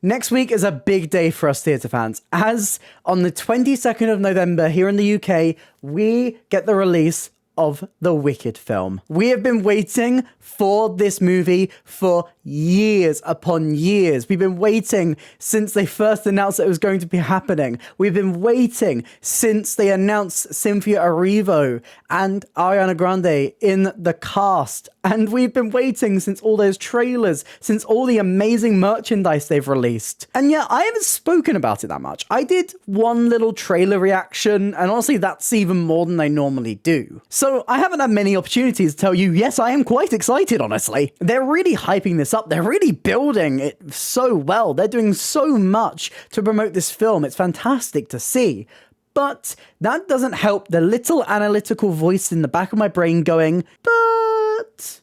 Next week is a big day for us theatre fans, as on the 22nd of November here in the UK, we get the release of the Wicked film. We have been waiting for this movie for years upon years. We've been waiting since they first announced that it was going to be happening. We've been waiting since they announced Cynthia Erivo and Ariana Grande in the cast. And we've been waiting since all those trailers, since all the amazing merchandise they've released. And yeah, I haven't spoken about it that much. I did one little trailer reaction, and honestly, that's even more than I normally do. So I haven't had many opportunities to tell you, yes, I am quite excited, honestly. They're really hyping this up. They're really building it so well. They're doing so much to promote this film. It's fantastic to see. But that doesn't help the little analytical voice in the back of my brain going, but...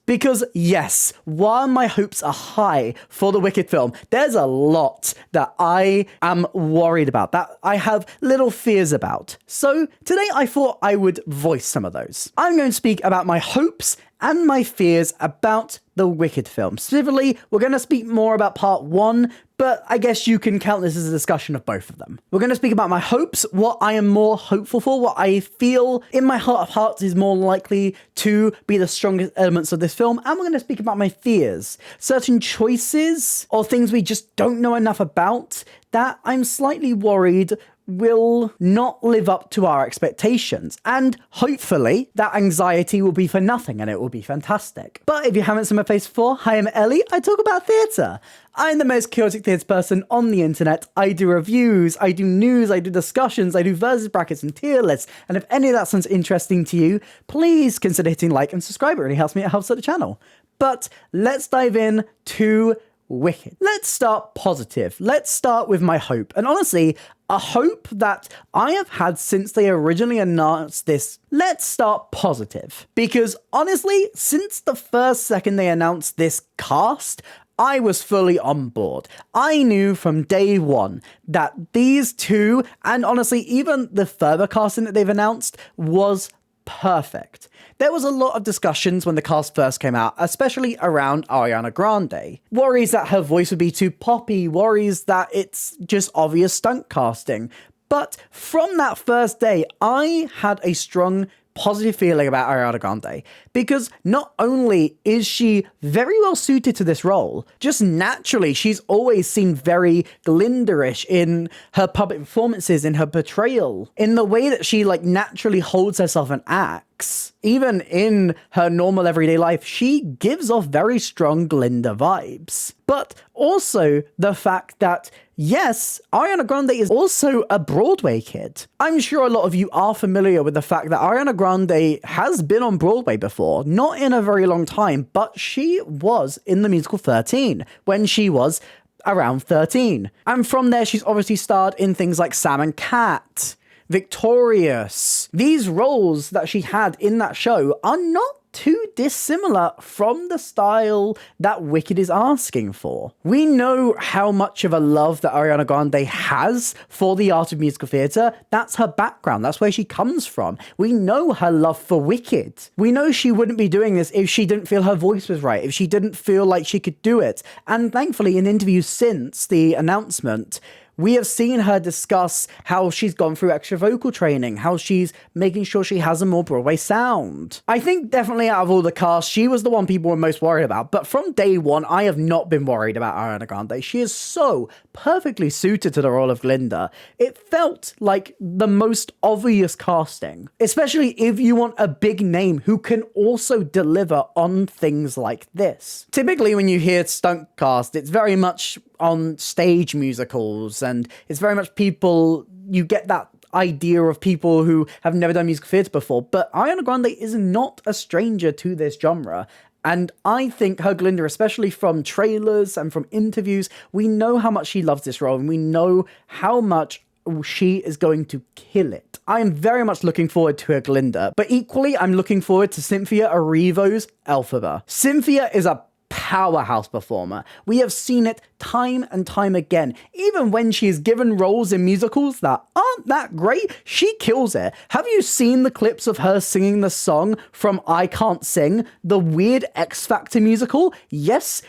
Because yes, while my hopes are high for the Wicked film, there's a lot that I am worried about, that I have little fears about. So today I thought I would voice some of those. I'm going to speak about my hopes and my fears about the Wicked film. Specifically, we're going to speak more about part 1, but I guess you can count this as a discussion of both of them. We're going to speak about my hopes, what I am more hopeful for, what I feel in my heart of hearts is more likely to be the strongest elements of this film, and we're going to speak about my fears. Certain choices or things we just don't know enough about that I'm slightly worried will not live up to our expectations. And hopefully that anxiety will be for nothing and it will be fantastic. But if you haven't seen my face before, hi, I'm Ellie. I talk about theatre. I'm the most chaotic theatre person on the internet. I do reviews, I do news, I do discussions, I do versus brackets and tier lists. And if any of that sounds interesting to you, please consider hitting like and subscribe. It really helps me, it helps out the channel. But let's dive in to Wicked. Let's start positive. Let's start with my hope. And honestly, a hope that I have had since they originally announced this. Let's start positive. Because honestly, since the first second they announced this cast, I was fully on board. I knew from day one that these two, and honestly, even the further casting that they've announced, was perfect. There was a lot of discussions when the cast first came out, especially around Ariana Grande. Worries that her voice would be too poppy, worries that it's just obvious stunt casting. But from that first day, I had a strong positive feeling about Ariana Grande, because not only is she very well suited to this role, just naturally she's always seemed very Glinda-ish in her public performances, in her portrayal, in the way that she naturally holds herself and acts. Even in her normal everyday life, she gives off very strong Glinda vibes. But also the fact that, yes, Ariana Grande is also a Broadway kid. I'm sure a lot of you are familiar with the fact that Ariana Grande has been on Broadway before, not in a very long time, but she was in the musical 13 when she was around 13. And from there, she's obviously starred in things like Sam and Cat, Victorious. These roles that she had in that show are not too dissimilar from the style that Wicked is asking for. We know how much of a love that Ariana Grande has for the art of musical theatre. That's her background. That's where she comes from. We know her love for Wicked. We know she wouldn't be doing this if she didn't feel her voice was right, if she didn't feel like she could do it. And thankfully, in interviews since the announcement, we have seen her discuss how she's gone through extra vocal training, how she's making sure she has a more Broadway sound. I think definitely out of all the cast, she was the one people were most worried about. But from day one, I have not been worried about Ariana Grande. She is so perfectly suited to the role of Glinda. It felt like the most obvious casting, especially if you want a big name who can also deliver on things like this. Typically, when you hear stunt cast, it's very much on stage musicals, and it's very much people, you get that idea of people who have never done musical theatre before, but Ariana Grande is not a stranger to this genre. And I think her Glinda, especially from trailers and from interviews, we know how much she loves this role, and we know how much she is going to kill it. I am very much looking forward to her Glinda, but equally, I'm looking forward to Cynthia Erivo's Elphaba. Cynthia is a powerhouse performer. We have seen it time and time again. Even when she is given roles in musicals that aren't that great, she kills it. Have you seen the clips of her singing the song from I Can't Sing, the weird X Factor musical? Yes,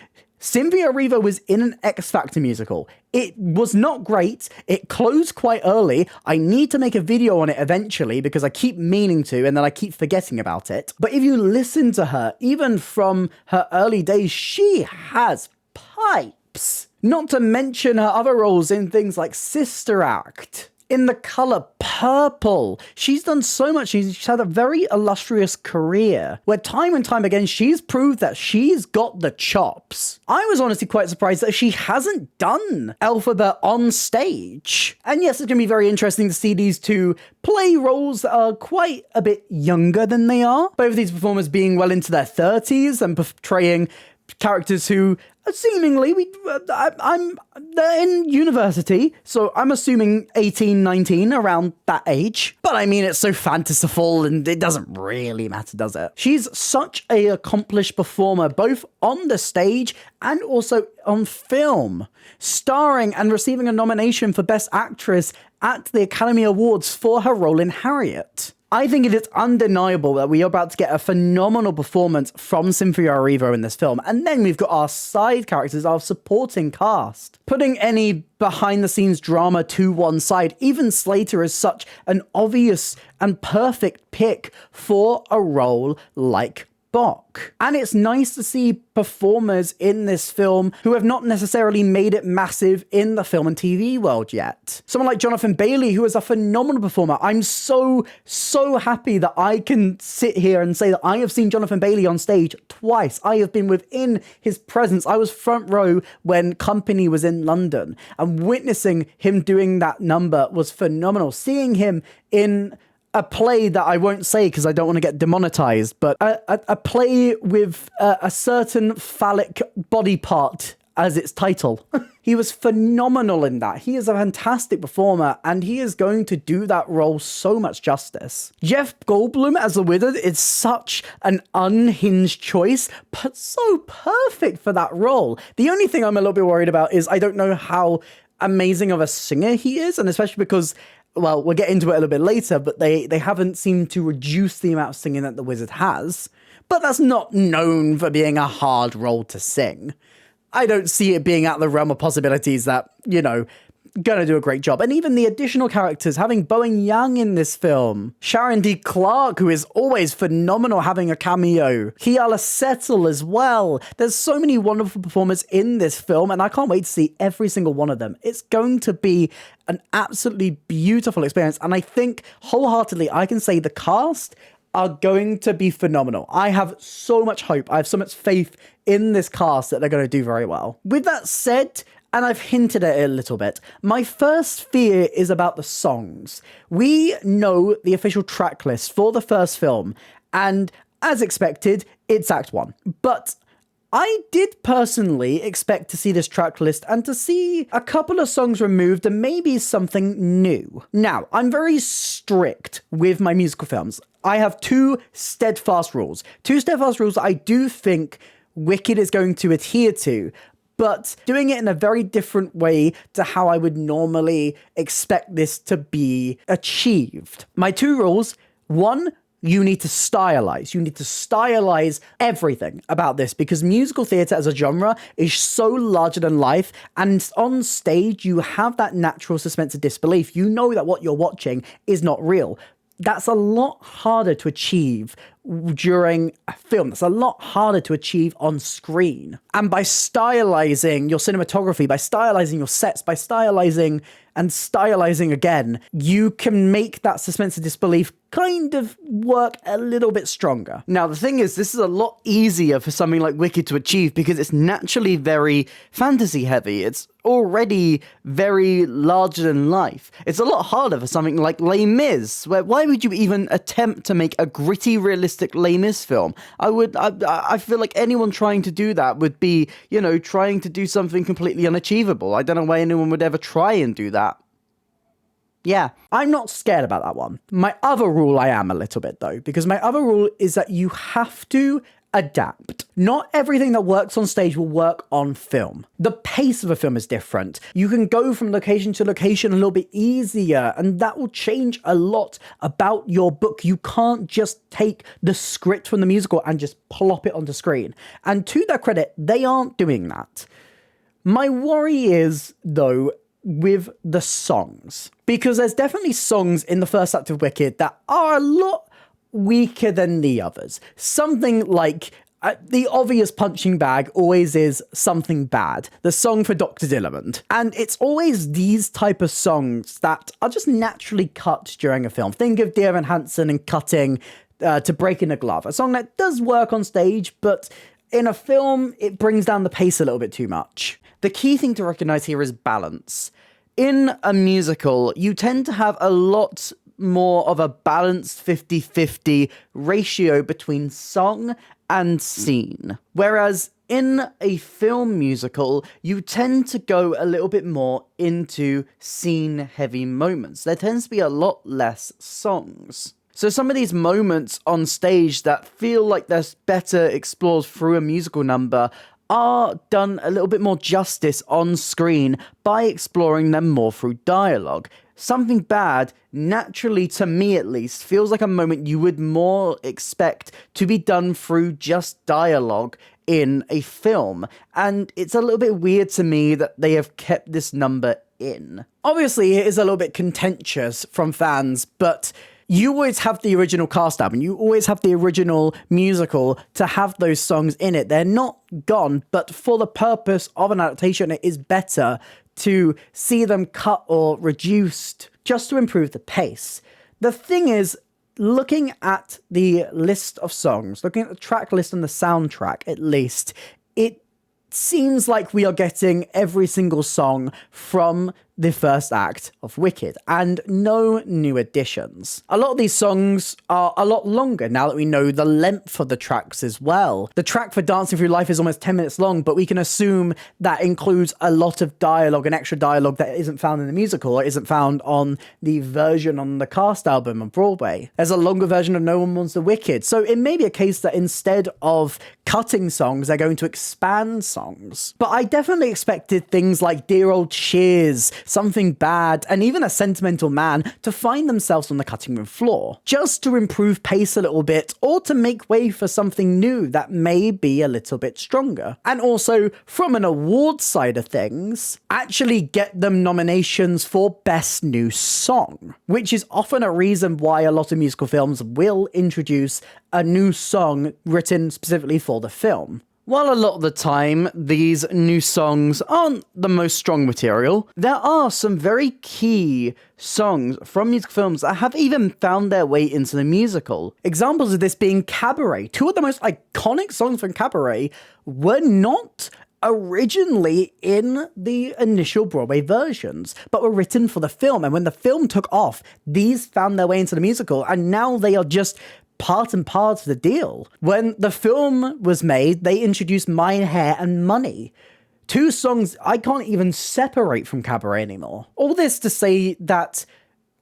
Cynthia Erivo was in an X Factor musical. It was not great. It closed quite early. I need to make a video on it eventually because I keep meaning to and then I keep forgetting about it. But if you listen to her, even from her early days, she has pipes. Not to mention her other roles in things like Sister Act, in the colour purple. She's done so much. She's had a very illustrious career where time and time again she's proved that she's got the chops. I was honestly quite surprised that she hasn't done Alphabet on stage. And yes, it's going to be very interesting to see these two play roles that are quite a bit younger than they are. Both of these performers being well into their 30s and portraying characters who seemingly they're in university, so I'm assuming 18, 19, around that age. But I mean, it's so fanciful and it doesn't really matter, does it? She's such an accomplished performer, both on the stage and also on film, starring and receiving a nomination for Best Actress at the Academy Awards for her role in Harriet. I think it is undeniable that we are about to get a phenomenal performance from Cynthia Erivo in this film. And then we've got our side characters, our supporting cast. Putting any behind-the-scenes drama to one side, even Slater is such an obvious and perfect pick for a role like Bok. And it's nice to see performers in this film who have not necessarily made it massive in the film and TV world yet. Someone like Jonathan Bailey, who is a phenomenal performer. I'm so happy that I can sit here and say that I have seen Jonathan Bailey on stage twice. I have been within his presence. I was front row when Company was in London, and witnessing him doing that number was phenomenal. Seeing him in a play that I won't say because I don't want to get demonetized, but a play with a certain phallic body part as its title. He was phenomenal in that. He is a fantastic performer, and he is going to do that role so much justice. Jeff Goldblum as the Wizard is such an unhinged choice, but so perfect for that role. The only thing I'm a little bit worried about is I don't know how amazing of a singer he is, and especially because, well, we'll get into it a little bit later, but they haven't seemed to reduce the amount of singing that the Wizard has. But that's not known for being a hard role to sing. I don't see it being out the realm of possibilities that, gonna do a great job. And even the additional characters, having Bowen Yang in this film, Sharon D. Clarke, who is always phenomenal having a cameo, Kiala Settle as well. There's so many wonderful performers in this film, and I can't wait to see every single one of them. It's going to be an absolutely beautiful experience, and I think wholeheartedly I can say the cast are going to be phenomenal. I have so much hope. I have so much faith in this cast that they're going to do very well. With that said, and I've hinted at it a little bit, my first fear is about the songs. We know the official track list for the first film, and as expected, it's Act 1. But I did personally expect to see this track list and to see a couple of songs removed and maybe something new. Now, I'm very strict with my musical films. I have two steadfast rules that I do think Wicked is going to adhere to, but doing it in a very different way to how I would normally expect this to be achieved. My two rules: one, you need to stylize. You need to stylize everything about this, because musical theatre as a genre is so larger than life, and on stage you have that natural suspense of disbelief. You know that what you're watching is not real. That's a lot harder to achieve during a film. That's a lot harder to achieve on screen. And by stylizing your cinematography, by stylizing your sets, by stylizing and stylizing again, you can make that suspense of disbelief kind of work a little bit stronger. Now, the thing is, this is a lot easier for something like Wicked to achieve because it's naturally very fantasy heavy. It's already very larger than life. It's a lot harder for something like Les Mis, where why would you even attempt to make a gritty, realistic Les Mis film? I feel like anyone trying to do that would be, trying to do something completely unachievable. I don't know why anyone would ever try and do that. Yeah, I'm not scared about that one. My other rule I am a little bit though, because my other rule is that you have to adapt. Not everything that works on stage will work on film. The pace of a film is different. You can go from location to location a little bit easier, and that will change a lot about your book. You can't just take the script from the musical and just plop it onto screen. And to their credit, they aren't doing that. My worry is, though, with the songs, because there's definitely songs in the first act of Wicked that are a lot weaker than the others. Something like the obvious punching bag always is Something Bad, the song for Dr. Dillamond. And it's always these type of songs that are just naturally cut during a film. Think of Dear Evan Hansen and cutting to Breaking a Glove, a song that does work on stage, but in a film, it brings down the pace a little bit too much. The key thing to recognize here is balance. In a musical, you tend to have a lot more of a balanced 50-50 ratio between song and scene. Whereas in a film musical, you tend to go a little bit more into scene-heavy moments. There tends to be a lot less songs. So some of these moments on stage that feel like they're better explored through a musical number are done a little bit more justice on screen by exploring them more through dialogue. Something Bad, naturally, to me at least, feels like a moment you would more expect to be done through just dialogue in a film. And it's a little bit weird to me that they have kept this number in. Obviously, it is a little bit contentious from fans, but you always have the original cast album, you always have the original musical to have those songs in it. They're not gone, but for the purpose of an adaptation, it is better to see them cut or reduced just to improve the pace. The thing is, looking at the list of songs, looking at the track list and the soundtrack at least, it seems like we are getting every single song from the first act of Wicked, and no new additions. A lot of these songs are a lot longer now that we know the length of the tracks as well. The track for Dancing Through Life is almost 10 minutes long, but we can assume that includes a lot of dialogue and extra dialogue that isn't found in the musical or isn't found on the version on the cast album on Broadway. There's a longer version of No One Wants the Wicked, so it may be a case that instead of cutting songs, they're going to expand songs. But I definitely expected things like Dear Old Cheers, Something Bad, and even A Sentimental Man to find themselves on the cutting room floor, just to improve pace a little bit, or to make way for something new that may be a little bit stronger. And also, from an award side of things, actually get them nominations for Best New Song, which is often a reason why a lot of musical films will introduce a new song written specifically for the film. While a lot of the time these new songs aren't the most strong material, there are some very key songs from musical films that have even found their way into the musical. Examples of this being Cabaret. Two of the most iconic songs from Cabaret were not originally in the initial Broadway versions, but were written for the film. And when the film took off, these found their way into the musical, and now they are just part and part of the deal. When the film was made, they introduced Mine Hair and Money. Two songs I can't even separate from Cabaret anymore. All this to say that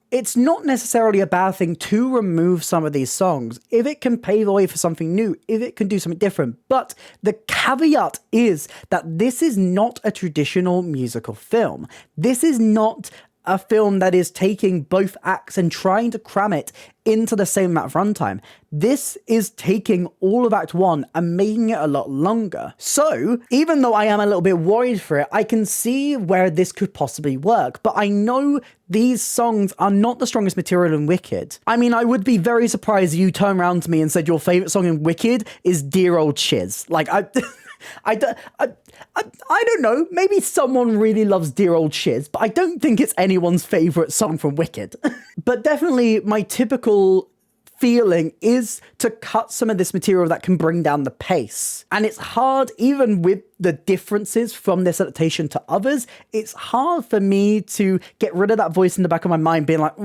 it's not necessarily a bad thing to remove some of these songs if it can pave the way for something new, if it can do something different. But the caveat is that this is not a traditional musical film. This is not a film that is taking both acts and trying to cram it into the same amount of runtime. This is taking all of Act 1 and making it a lot longer. So, even though I am a little bit worried for it, I can see where this could possibly work, but I know these songs are not the strongest material in Wicked. I mean, I would be very surprised if you turn around to me and said your favourite song in Wicked is Dear Old Chiz. I don't know, maybe someone really loves Dear Old Chiz, but I don't think it's anyone's favourite song from Wicked. But definitely my typical feeling is to cut some of this material that can bring down the pace. And it's hard, even with the differences from this adaptation to others, it's hard for me to get rid of that voice in the back of my mind being like,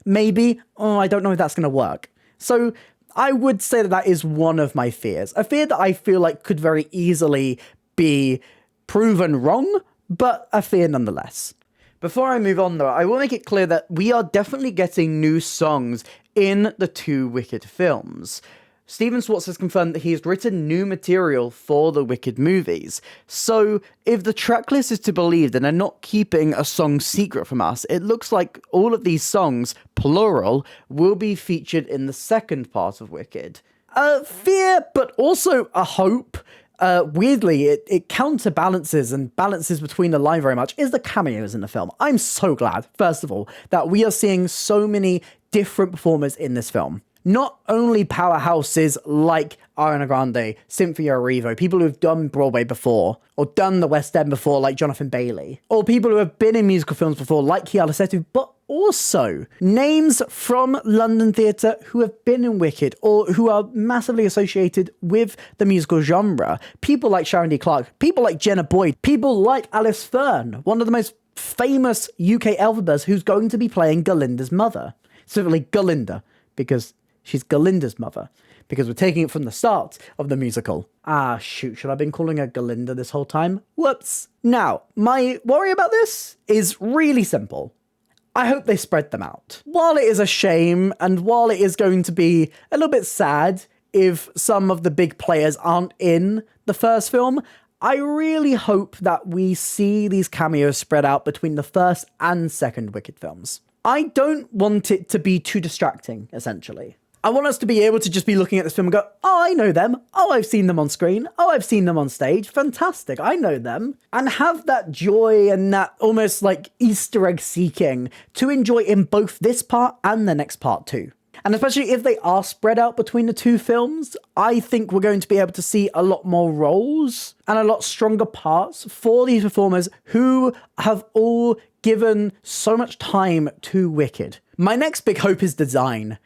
maybe, I don't know if that's going to work. So I would say that is one of my fears. A fear that I feel like could very easily be proven wrong, but a fear nonetheless. Before I move on though, I will make it clear that we are definitely getting new songs in the two Wicked films. Stephen Schwartz has confirmed that he has written new material for the Wicked movies. So if the tracklist is to believe, then they're not keeping a song secret from us. It looks like all of these songs, plural, will be featured in the second part of Wicked. A fear, but also a hope. Weirdly, it counterbalances and balances between the line very much, is the cameos in the film. I'm so glad, first of all, that we are seeing so many different performers in this film. Not only powerhouses like Ariana Grande, Cynthia Erivo, people who have done Broadway before, or done the West End before, like Jonathan Bailey, or people who have been in musical films before, like Kiara Setu, but also names from London theatre who have been in Wicked, or who are massively associated with the musical genre. People like Sharon D. Clarke, people like Jenna Boyd, people like Alice Fern, one of the most famous UK Elphabas, who's going to be playing Galinda's mother. Specifically Galinda, because she's Galinda's mother, because we're taking it from the start of the musical. Ah, shoot, should I have been calling her Galinda this whole time? Whoops. Now, my worry about this is really simple. I hope they spread them out. While it is a shame, and while it is going to be a little bit sad if some of the big players aren't in the first film, I really hope that we see these cameos spread out between the first and second Wicked films. I don't want it to be too distracting, essentially. I want us to be able to just be looking at this film and go, oh, I know them. Oh, I've seen them on screen. Oh, I've seen them on stage. Fantastic. I know them. And have that joy and that almost like Easter egg seeking to enjoy in both this part and the next part too. And especially if they are spread out between the two films, I think we're going to be able to see a lot more roles and a lot stronger parts for these performers who have all given so much time to Wicked. My next big hope is design.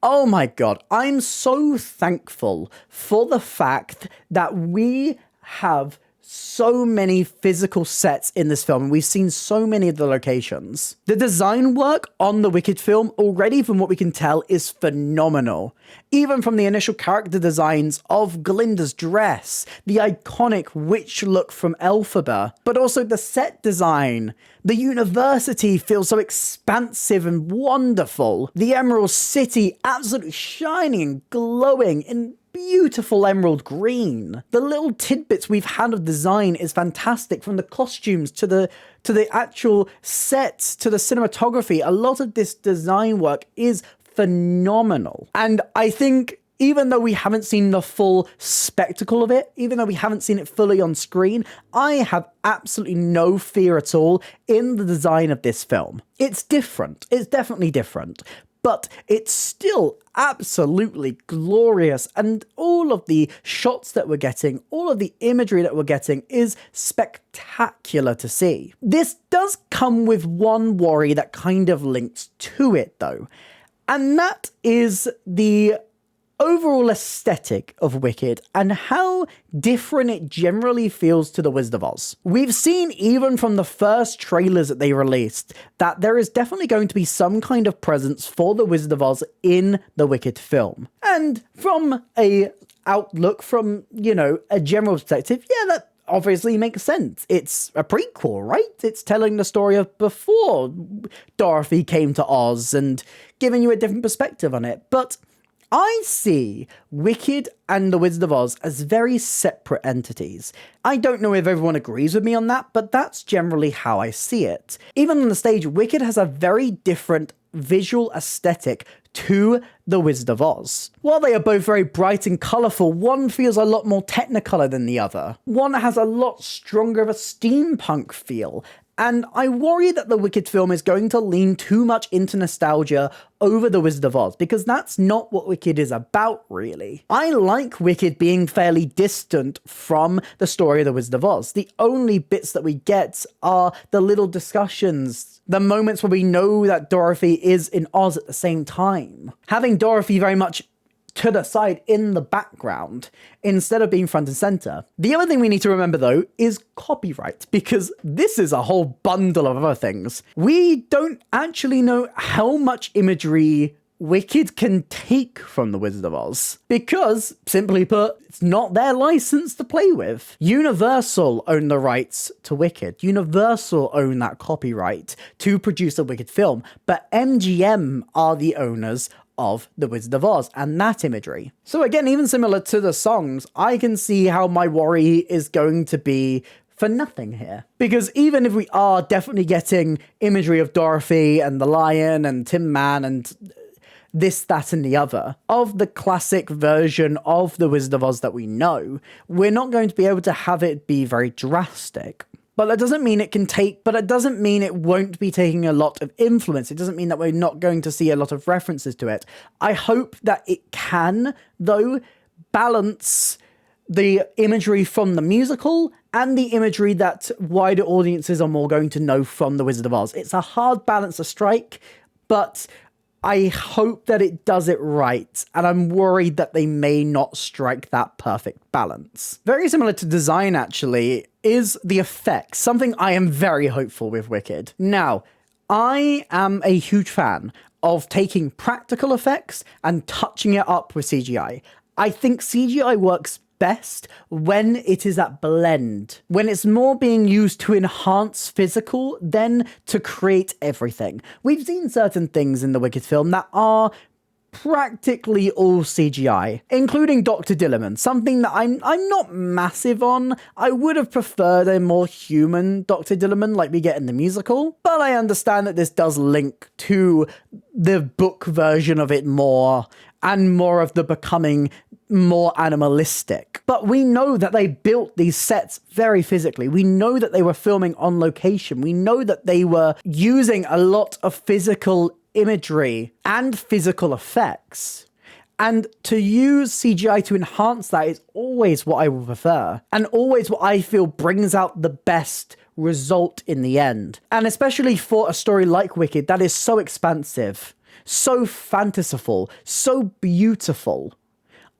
Oh my God, I'm so thankful for the fact that we have so many physical sets in this film, and we've seen so many of the locations. The design work on the Wicked film, already from what we can tell, is phenomenal. Even from the initial character designs of Galinda's dress, the iconic witch look from Elphaba, but also the set design. The university feels so expansive and wonderful. The Emerald City absolutely shining and glowing in beautiful emerald green. The little tidbits we've had of design is fantastic, from the costumes to the actual sets to the cinematography. A lot of this design work is phenomenal. And I think even though we haven't seen the full spectacle of it, even though we haven't seen it fully on screen, I have absolutely no fear at all in the design of this film. It's different. It's definitely different. But it's still absolutely glorious, and all of the shots that we're getting, all of the imagery that we're getting is spectacular to see. This does come with one worry that kind of links to it though, and that is the overall aesthetic of Wicked and how different it generally feels to The Wizard of Oz. We've seen, even from the first trailers that they released, that there is definitely going to be some kind of presence for The Wizard of Oz in the Wicked film. And from a outlook, from, you know, a general perspective, yeah, that obviously makes sense. It's a prequel, right? It's telling the story of before Dorothy came to Oz and giving you a different perspective on it. But I see Wicked and The Wizard of Oz as very separate entities. I don't know if everyone agrees with me on that, but that's generally how I see it. Even on the stage, Wicked has a very different visual aesthetic to The Wizard of Oz. While they are both very bright and colourful, one feels a lot more technicolor than the other. One has a lot stronger of a steampunk feel. And I worry that the Wicked film is going to lean too much into nostalgia over The Wizard of Oz, because that's not what Wicked is about, really. I like Wicked being fairly distant from the story of The Wizard of Oz. The only bits that we get are the little discussions, the moments where we know that Dorothy is in Oz at the same time. Having Dorothy very much to the side in the background instead of being front and center. The other thing we need to remember though is copyright, because this is a whole bundle of other things. We don't actually know how much imagery Wicked can take from The Wizard of Oz, because, simply put, it's not their license to play with. Universal own the rights to Wicked. Universal own that copyright to produce a Wicked film, but MGM are the owners of The Wizard of Oz and that imagery. So again, even similar to the songs, I can see how my worry is going to be for nothing here. Because even if we are definitely getting imagery of Dorothy and the lion and Tin Man and this, that, and the other, of the classic version of The Wizard of Oz that we know, we're not going to be able to have it be very drastic. But that doesn't mean it won't be taking a lot of influence. It doesn't mean that we're not going to see a lot of references to it. I hope that it can, though, balance the imagery from the musical and the imagery that wider audiences are more going to know from The Wizard of Oz. It's a hard balance to strike, but I hope that it does it right, and I'm worried that they may not strike that perfect balance. Very similar to design, actually, is the effects, something I am very hopeful with Wicked. Now, I am a huge fan of taking practical effects and touching it up with CGI. I think CGI works best when it is that blend, when it's more being used to enhance physical than to create everything. We've seen certain things in the Wicked film that are practically all CGI, including Dr. Dillerman, something that I'm not massive on. I would have preferred a more human Dr. Dillerman like we get in the musical, but I understand that this does link to the book version of it more, and more of the becoming more animalistic. But we know that they built these sets very physically. We know that they were filming on location. We know that they were using a lot of physical imagery and physical effects. And to use CGI to enhance that is always what I would prefer, and always what I feel brings out the best result in the end. And especially for a story like Wicked that is so expansive, so fantasyful, so beautiful.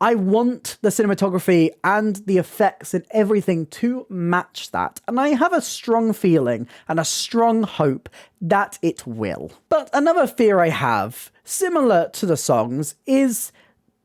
I want the cinematography and the effects and everything to match that. And I have a strong feeling and a strong hope that it will. But another fear I have, similar to the songs, is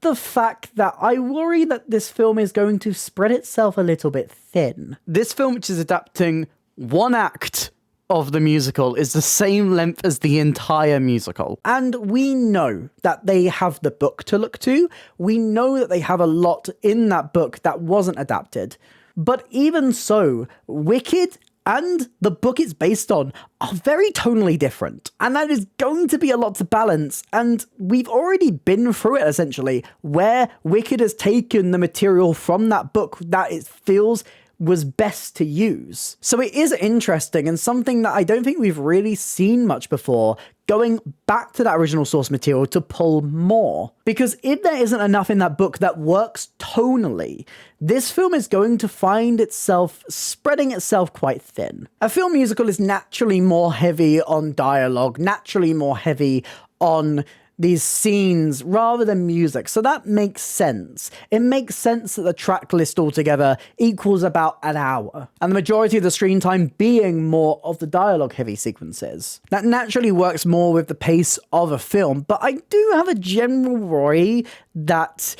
the fact that I worry that this film is going to spread itself a little bit thin. This film, which is adapting one act of the musical, is the same length as the entire musical. And we know that they have the book to look to. We know that they have a lot in that book that wasn't adapted. But even so, Wicked and the book it's based on are very tonally different. And that is going to be a lot to balance. And we've already been through it, essentially, where Wicked has taken the material from that book that it feels was best to use. So it is interesting, and something that I don't think we've really seen much before, going back to that original source material to pull more. Because if there isn't enough in that book that works tonally, this film is going to find itself spreading itself quite thin. A film musical is naturally more heavy on dialogue, naturally more heavy on these scenes rather than music, so that makes sense. It makes sense that the track list altogether equals about an hour, and the majority of the screen time being more of the dialogue heavy sequences. That naturally works more with the pace of a film, but I do have a general worry that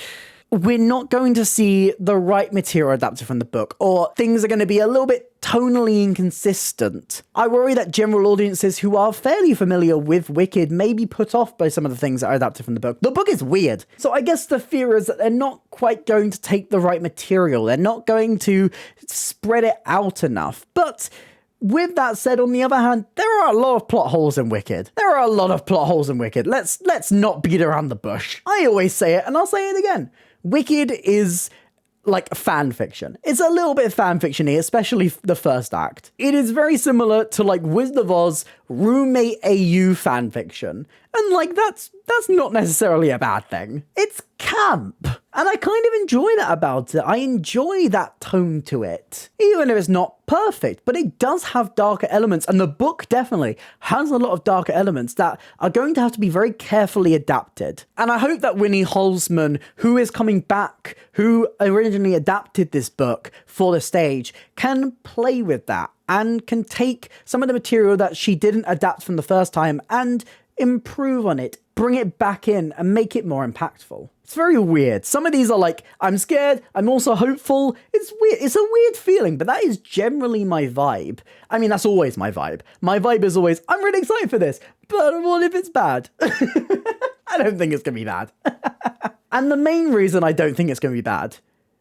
we're not going to see the right material adapted from the book, or things are going to be a little bit tonally inconsistent. I worry that general audiences who are fairly familiar with Wicked may be put off by some of the things that are adapted from the book. The book is weird, so I guess the fear is that they're not quite going to take the right material. They're not going to spread it out enough. But with that said, on the other hand, there are a lot of plot holes in Wicked. There are a lot of plot holes in Wicked. Let's not beat around the bush. I always say it, and I'll say it again. Wicked is like fan fiction. It's a little bit fan fiction-y, especially the first act. It is very similar to like Wizard of Oz roommate AU fan fiction. And like that's not necessarily a bad thing. It's camp. And I kind of enjoy that about it. I enjoy that tone to it. Even if it's not perfect, but it does have darker elements. And the book definitely has a lot of darker elements that are going to have to be very carefully adapted. And I hope that Winnie Holzman, who is coming back, who originally adapted this book for the stage, can play with that and can take some of the material that she didn't adapt from the first time and improve on it, bring it back in and make it more impactful. It's very weird. Some of these are like, I'm scared, I'm also hopeful. It's weird. It's a weird feeling, but that is generally my vibe. I mean, that's always my vibe. My vibe is always, I'm really excited for this, but what if it's bad? And I don't think it's going to be bad. And the main reason I don't think it's going to be bad,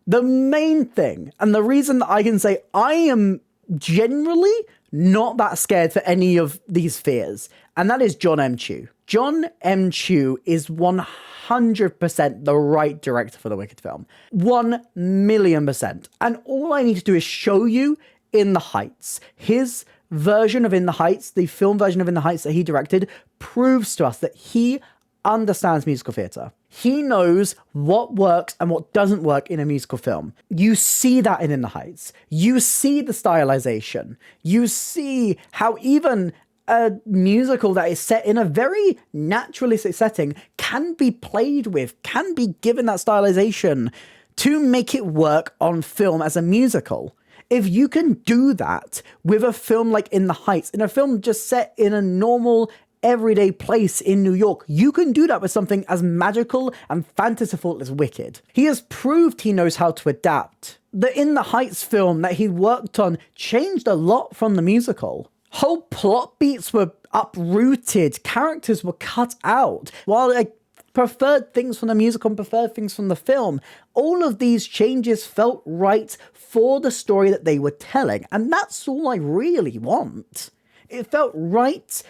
the main thing, and the reason that I can say I am generally not that scared for any of these fears, and that is John M. Chu. John M. Chu is 100% the right director for the Wicked film. 1,000,000%. And all I need to do is show you In the Heights. His version of In the Heights, the film version of In the Heights that he directed, proves to us that he understands musical theatre. He knows what works and what doesn't work in a musical film. You see that in the Heights. You see the stylization. You see how even a musical that is set in a very naturalistic setting can be played with, can be given that stylization to make it work on film as a musical. If you can do that with a film like In the Heights, in a film just set in a normal everyday place in New York, you can do that with something as magical and fanciful as Wicked. He has proved he knows how to adapt. The In the Heights film that he worked on changed a lot from the musical. Whole plot beats were uprooted, characters were cut out. While I preferred things from the musical and preferred things from the film, all of these changes felt right for the story that they were telling. And that's all I really want. It felt right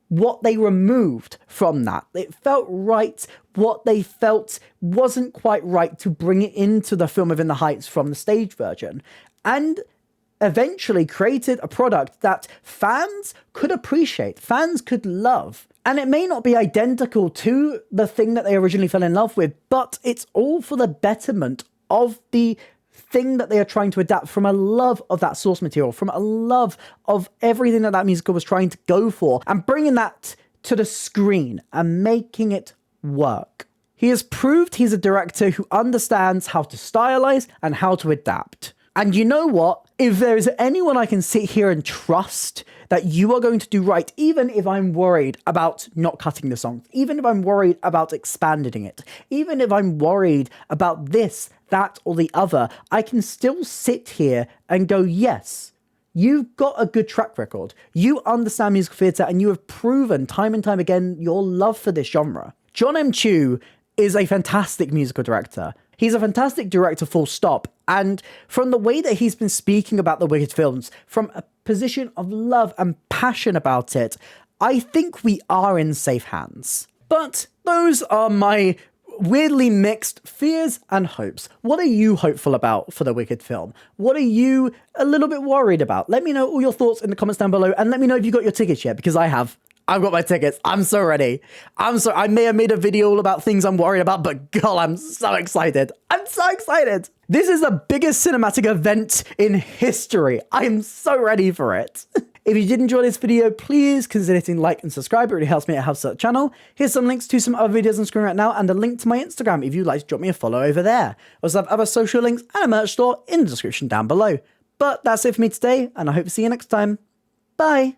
what they removed from that. It felt right what they felt wasn't quite right to bring it into the film of In the Heights from the stage version. And eventually created a product that fans could appreciate, fans could love. And it may not be identical to the thing that they originally fell in love with, but it's all for the betterment of the thing that they are trying to adapt from a love of that source material, from a love of everything that that musical was trying to go for, and bringing that to the screen and making it work. He has proved he's a director who understands how to stylize and how to adapt. And you know what? If there is anyone I can sit here and trust that you are going to do right, even if I'm worried about not cutting the song, even if I'm worried about expanding it, even if I'm worried about this, that, or the other, I can still sit here and go, yes, you've got a good track record. You understand musical theatre and you have proven time and time again your love for this genre. John M. Chu is a fantastic musical director. He's a fantastic director, full stop. And from the way that he's been speaking about the Wicked films, from a position of love and passion about it, I think we are in safe hands. But those are my weirdly mixed fears and hopes. What are you hopeful about for the Wicked film? What are you a little bit worried about? Let me know all your thoughts in the comments down below, and let me know if you got your tickets yet, because I have. I've got my tickets. I'm so ready. I may have made a video all about things I'm worried about, but God, I'm so excited. I'm so excited. This is the biggest cinematic event in history. I am so ready for it. If you did enjoy this video, please consider hitting like and subscribe. It really helps me. It helps the channel. Here's some links to some other videos on screen right now and a link to my Instagram if you'd like to drop me a follow over there. I also have other social links and a merch store in the description down below. But that's it for me today, and I hope to see you next time. Bye.